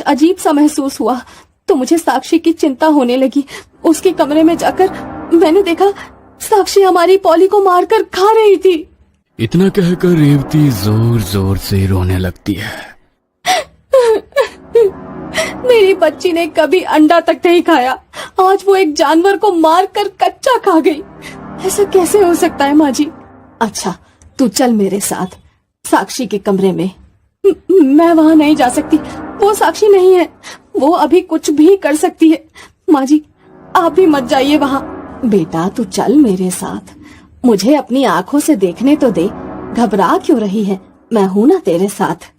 कुछ अजीब सा महसूस हुआ तो मुझे साक्षी की चिंता होने लगी। उसके कमरे में जाकर मैंने देखा साक्षी हमारी पॉली को मारकर खा रही थी। इतना कहकर रेवती जोर जोर से रोने लगती है। मेरी बच्ची ने कभी अंडा तक नहीं खाया, आज वो एक जानवर को मारकर कच्चा खा गई। ऐसा कैसे हो सकता है माँ जी? अच्छा तू चल मेरे साथ साक्षी के कमरे में। मैं वहाँ नहीं जा सकती, वो साक्षी नहीं है, वो अभी कुछ भी कर सकती है। माँ जी आप भी मत जाइए वहाँ। बेटा तू चल मेरे साथ, मुझे अपनी आंखों से देखने तो दे, घबरा क्यों रही है, मैं हूँ ना तेरे साथ।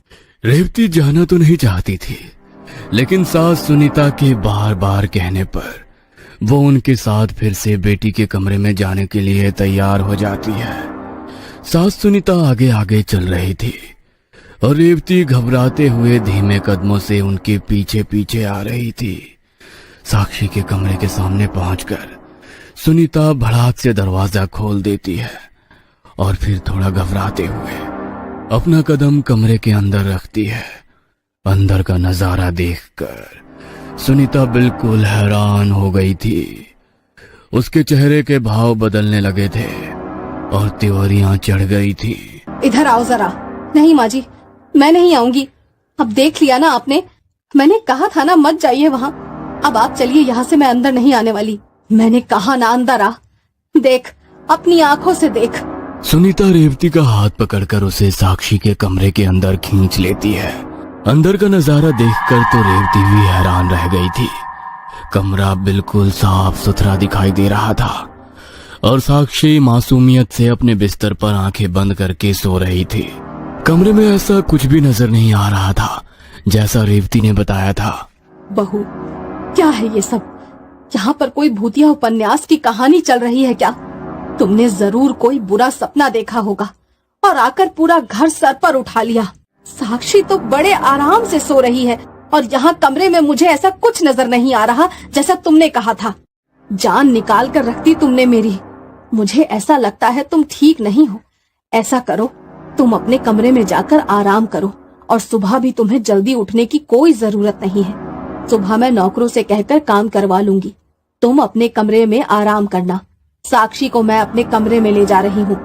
रेवती जाना तो नहीं चाहती थी, लेकिन सास सुनीता के बार बार कहने पर वो उनके साथ फिर से बेटी के कमरे में जाने के लिए तैयार हो जाती है। सास सुनीता आगे आगे चल रही थी और रेवती घबराते हुए धीमे कदमों से उनके पीछे पीछे आ रही थी। साक्षी के कमरे के सामने पहुंचकर सुनीता भड़ाक से दरवाजा खोल देती है और फिर थोड़ा घबराते हुए अपना कदम कमरे के अंदर रखती है। अंदर का नजारा देखकर सुनीता बिल्कुल हैरान हो गई थी। उसके चेहरे के भाव बदलने लगे थे और त्योरियां चढ़ गई थी। इधर आओ जरा। नहीं माँ जी मैं नहीं आऊंगी, अब देख लिया ना आपने, मैंने कहा था ना मत जाइए वहाँ। अब आप चलिए यहाँ से, मैं अंदर नहीं आने वाली। मैंने कहा ना अंदर आ, देख अपनी आंखों से देख। सुनीता रेवती का हाथ पकड़कर उसे साक्षी के कमरे के अंदर खींच लेती है। अंदर का नजारा देखकर तो रेवती भी हैरान रह गई थी। कमरा बिल्कुल साफ सुथरा दिखाई दे रहा था और साक्षी मासूमियत से अपने बिस्तर पर आंखें बंद करके सो रही थी। कमरे में ऐसा कुछ भी नजर नहीं आ रहा था जैसा रेवती ने बताया था। बहू क्या है ये सब? यहाँ पर कोई भूतिया उपन्यास की कहानी चल रही है क्या? तुमने जरूर कोई बुरा सपना देखा होगा और आकर पूरा घर सर पर उठा लिया। साक्षी तो बड़े आराम से सो रही है और यहाँ कमरे में मुझे ऐसा कुछ नजर नहीं आ रहा जैसा तुमने कहा था। जान निकाल कर रखती तुमने मेरी। मुझे ऐसा लगता है तुम ठीक नहीं हो। ऐसा करो तुम अपने कमरे में जाकर आराम करो और सुबह भी तुम्हें जल्दी उठने की कोई जरूरत नहीं है। सुबह मैं नौकरों से कहकर काम करवा लूंगी। तुम अपने कमरे में आराम करना। साक्षी को मैं अपने कमरे में ले जा रही हूँ।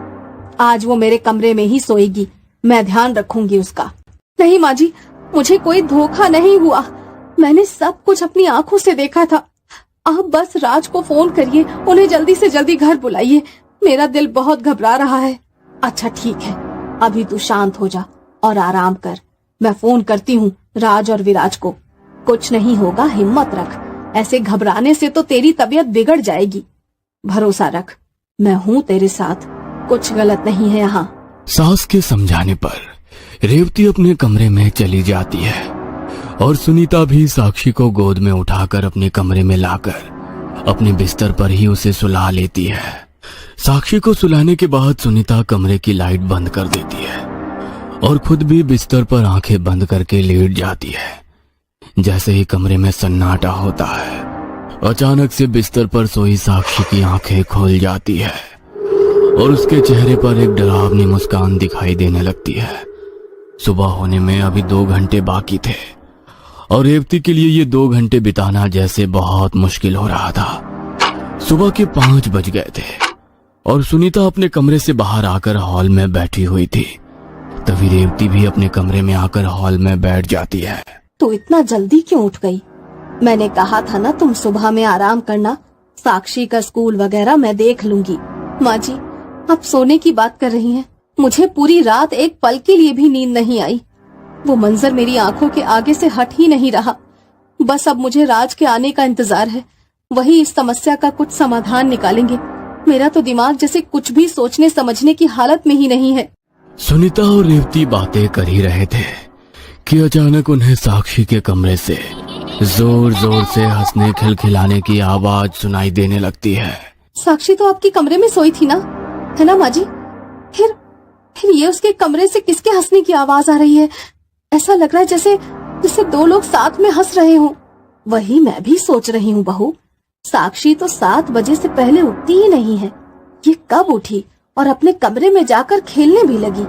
आज वो मेरे कमरे में ही सोएगी, मैं ध्यान रखूंगी उसका। नहीं माँ जी मुझे कोई धोखा नहीं हुआ, मैंने सब कुछ अपनी आंखों से देखा था। आप बस राज को फोन करिए, उन्हें जल्दी से जल्दी घर बुलाइए, मेरा दिल बहुत घबरा रहा है। अच्छा ठीक है, अभी तू शांत हो जा और आराम कर। मैं फोन करती हूँ राज और विराज को। कुछ नहीं होगा, हिम्मत रख। ऐसे घबराने से तो तेरी तबीयत बिगड़ जाएगी। भरोसा रख, मैं हूँ तेरे साथ, कुछ गलत नहीं है यहाँ। सास के समझाने पर रेवती अपने कमरे में चली जाती है और सुनीता भी साक्षी को गोद में उठाकर अपने कमरे में लाकर अपने बिस्तर पर ही उसे सुला लेती है। साक्षी को सुलाने के बाद सुनीता कमरे की लाइट बंद कर देती है और खुद भी बिस्तर पर आंखें बंद करके लेट जाती है। जैसे ही कमरे में सन्नाटा होता है, अचानक से बिस्तर पर सोई साक्षी की आंखें खुल जाती है और उसके चेहरे पर एक डरावनी मुस्कान दिखाई देने लगती है। सुबह होने में अभी 2 घंटे बाकी थे और रेवती के लिए ये 2 घंटे बिताना जैसे बहुत मुश्किल हो रहा था। सुबह के 5 बज गए थे और सुनीता अपने कमरे से बाहर आकर हॉल में बैठी हुई थी। तभी रेवती भी अपने कमरे में आकर हॉल में बैठ जाती है। तू इतना जल्दी क्यों उठ गई? मैंने कहा था ना तुम सुबह में आराम करना, साक्षी का स्कूल वगैरह मैं देख लूंगी। माँ जी आप सोने की बात कर रही हैं, मुझे पूरी रात एक पल के लिए भी नींद नहीं आई। वो मंजर मेरी आंखों के आगे से हट ही नहीं रहा। बस अब मुझे राज के आने का इंतजार है, वही इस समस्या का कुछ समाधान निकालेंगे। मेरा तो दिमाग जैसे कुछ भी सोचने समझने की हालत में ही नहीं है। सुनीता और रेवती बातें कर ही रहे थे कि अचानक उन्हें साक्षी के कमरे से जोर जोर से हंसने खिलखिलाने की आवाज सुनाई देने लगती है। साक्षी तो आपकी कमरे में सोई थी ना, है ना माँ जी? फिर ये उसके कमरे से किसके हंसने की आवाज आ रही है? ऐसा लग रहा है जैसे 2 लोग साथ में हंस रहे हों। वही मैं भी सोच रही हूँ बहू, साक्षी तो 7 बजे से पहले उठती ही नहीं है। ये कब उठी और अपने कमरे में जाकर खेलने भी लगी?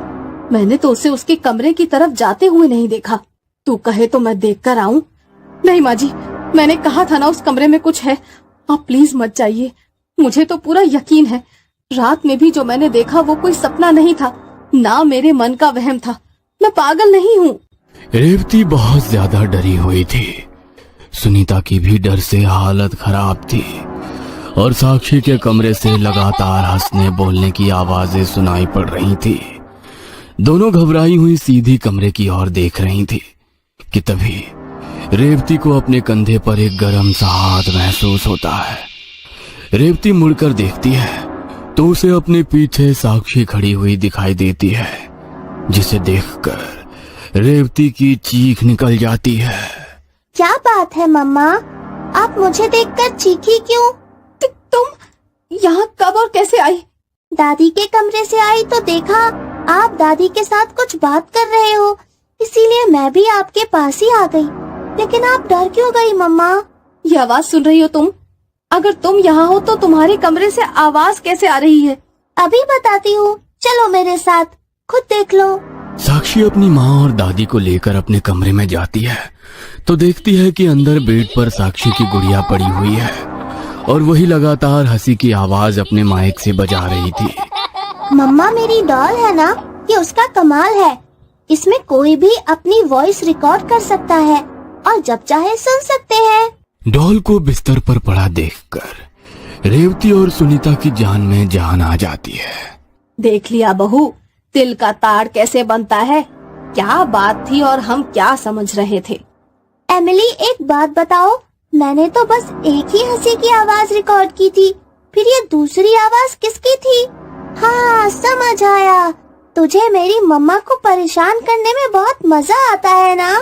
मैंने तो उसे उसके कमरे की तरफ जाते हुए नहीं देखा। तू कहे तो मैं देख कर आऊं, नहीं माँ जी, मैंने कहा था ना उस कमरे में कुछ है। आप प्लीज मत जाइए। मुझे तो पूरा यकीन है, रात में भी जो मैंने देखा वो कोई सपना नहीं था, ना मेरे मन का वहम था। मैं पागल नहीं हूँ। रेवती बहुत ज्यादा डरी हुई थी। सुनीता की भी डर से हालत खराब थी और साक्षी के कमरे से लगातार हंसने बोलने की आवाजें सुनाई पड़ रही थी। दोनों घबराई हुई सीधी कमरे की ओर देख रही थी कि तभी रेवती को अपने कंधे पर एक गर्म सा हाथ महसूस होता है। रेवती मुड़कर देखती है तो उसे अपने पीछे साक्षी खड़ी हुई दिखाई देती है, जिसे देखकर रेवती की चीख निकल जाती है। क्या बात है मम्मा, आप मुझे देखकर चीखी क्यों? तुम यहाँ कब और कैसे आई? दादी के कमरे से आई तो देखा आप दादी के साथ कुछ बात कर रहे हो, इसीलिए मैं भी आपके पास ही आ गई। लेकिन आप डर क्यों गई मम्मा? ये आवाज सुन रही हो तुम? अगर तुम यहाँ हो तो तुम्हारे कमरे से आवाज कैसे आ रही है? अभी बताती हूँ, चलो मेरे साथ, खुद देख लो। साक्षी अपनी माँ और दादी को लेकर अपने कमरे में जाती है तो देखती है कि अंदर बेड पर साक्षी की गुड़िया पड़ी हुई है और वही लगातार हंसी की आवाज अपने माइक से बजा रही थी। मम्मा मेरी डॉल है ना, ये उसका कमाल है। इसमें कोई भी अपनी वॉइस रिकॉर्ड कर सकता है और जब चाहे सुन सकते हैं। डॉल को बिस्तर पर पड़ा देखकर रेवती और सुनीता की जान में जान आ जाती है। देख लिया बहू, तिल का ताड़ कैसे बनता है। क्या बात थी और हम क्या समझ रहे थे। एमिली एक बात बताओ, मैंने तो बस एक ही हंसी की आवाज रिकॉर्ड की थी, फिर ये दूसरी आवाज किसकी थी? हाँ समझ आया, तुझे मेरी मम्मा को परेशान करने में बहुत मजा आता है ना।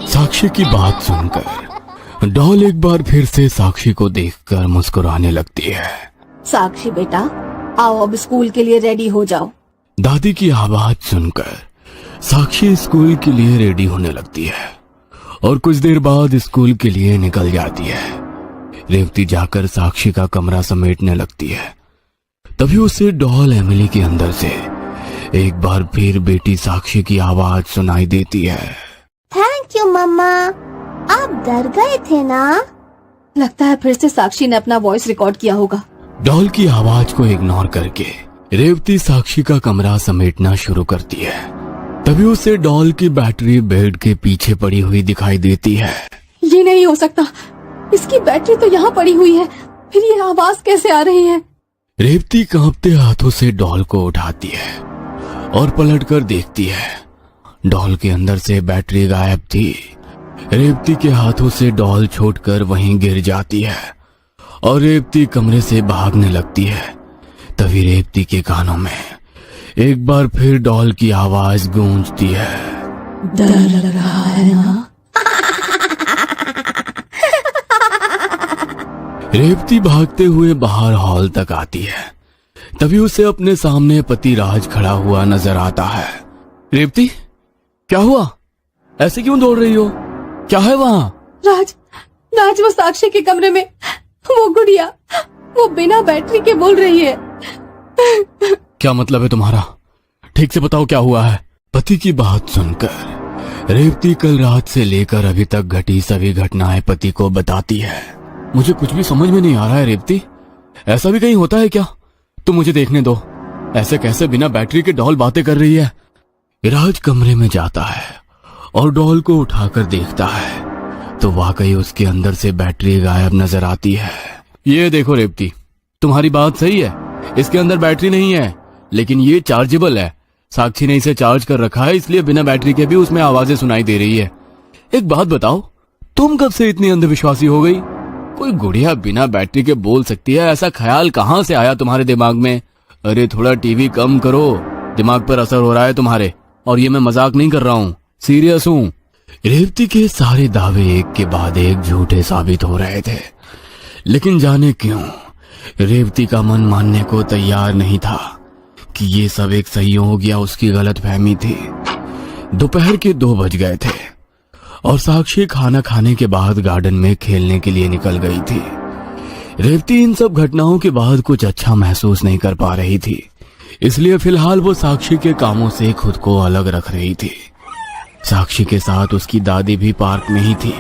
साक्षी की बात सुनकर डॉल एक बार फिर से साक्षी को देखकर मुस्कुराने लगती है। साक्षी बेटा, आओ अब स्कूल के लिए रेडी हो जाओ। दादी की आवाज सुनकर साक्षी स्कूल के लिए रेडी होने लगती है और कुछ देर बाद स्कूल के लिए निकल जाती है। रेवती जाकर साक्षी का कमरा समेटने लगती है। तभी उसे डॉल एमिली के अंदर से एक बार फिर बेटी साक्षी की आवाज सुनाई देती है। थैंक यू मम्मा, आप डर गए थे ना? लगता है फिर से साक्षी ने अपना वॉइस रिकॉर्ड किया होगा। डॉल की आवाज को इग्नोर करके रेवती साक्षी का कमरा समेटना शुरू करती है। तभी उसे डॉल की बैटरी बेड के पीछे पड़ी हुई दिखाई देती है। ये नहीं हो सकता, इसकी बैटरी तो यहाँ पड़ी हुई है, फिर ये आवाज कैसे आ रही है? रेवती कांपते हाथों से डॉल को उठाती है और पलटकर देखती है। डॉल के अंदर से बैटरी गायब थी। रेवती के हाथों से डॉल छूटकर वहीं गिर जाती है और रेवती कमरे से भागने लगती है। तभी रेवती के कानों में एक बार फिर डॉल की आवाज गूंजती है। डर लग रहा है ना? रेवती भागते हुए बाहर हॉल तक आती है। तभी उसे अपने सामने पति राज खड़ा हुआ नजर आता है। रेवती, क्या हुआ? ऐसे क्यों दौड़ रही हो? क्या है वहाँ? राज, वो साक्षी के कमरे में वो गुड़िया, वो बिना बैटरी के बोल रही है। क्या मतलब है तुम्हारा? ठीक से बताओ क्या हुआ है? पति की बात सुनकर रेवती कल रात से लेकर अभी तक घटी सभी घटनाएं पति को बताती है। मुझे कुछ भी समझ में नहीं आ रहा है रेवती, ऐसा भी कहीं होता है क्या? तुम मुझे देखने दो, ऐसे कैसे बिना बैटरी के डॉल बातें कर रही है? राज कमरे में जाता है और डॉल को उठाकर देखता है तो वाकई उसके अंदर से बैटरी गायब नजर आती है। ये देखो रेवती, तुम्हारी बात सही है, इसके अंदर बैटरी नहीं है, लेकिन ये चार्जेबल है। साक्षी ने इसे चार्ज कर रखा है, इसलिए बिना बैटरी के भी उसमें आवाजें सुनाई दे रही है। एक बात बताओ, तुम कब से इतनी अंधविश्वासी हो गई? कोई गुड़िया बिना बैटरी के बोल सकती है, ऐसा ख्याल कहाँ से आया तुम्हारे दिमाग में? अरे थोड़ा टीवी कम करो, दिमाग पर असर हो रहा है तुम्हारे। और ये मैं मजाक नहीं कर रहा हूँ, सीरियस हूँ। रेवती के सारे दावे एक के बाद एक झूठे साबित हो रहे थे, लेकिन जाने क्यों रेवती का मन मानने को तैयार नहीं था कि ये सब एक संयोग या उसकी गलतफहमी थी। दोपहर के 2 बज गए थे और साक्षी खाना खाने के बाद गार्डन में खेलने के लिए निकल गई थी। रेवती इन सब घटनाओं के बाद कुछ अच्छा महसूस नहीं कर पा रही थी, इसलिए फिलहाल वो साक्षी के कामों से खुद को अलग रख रही थी। साक्षी के साथ उसकी दादी भी पार्क में ही थी।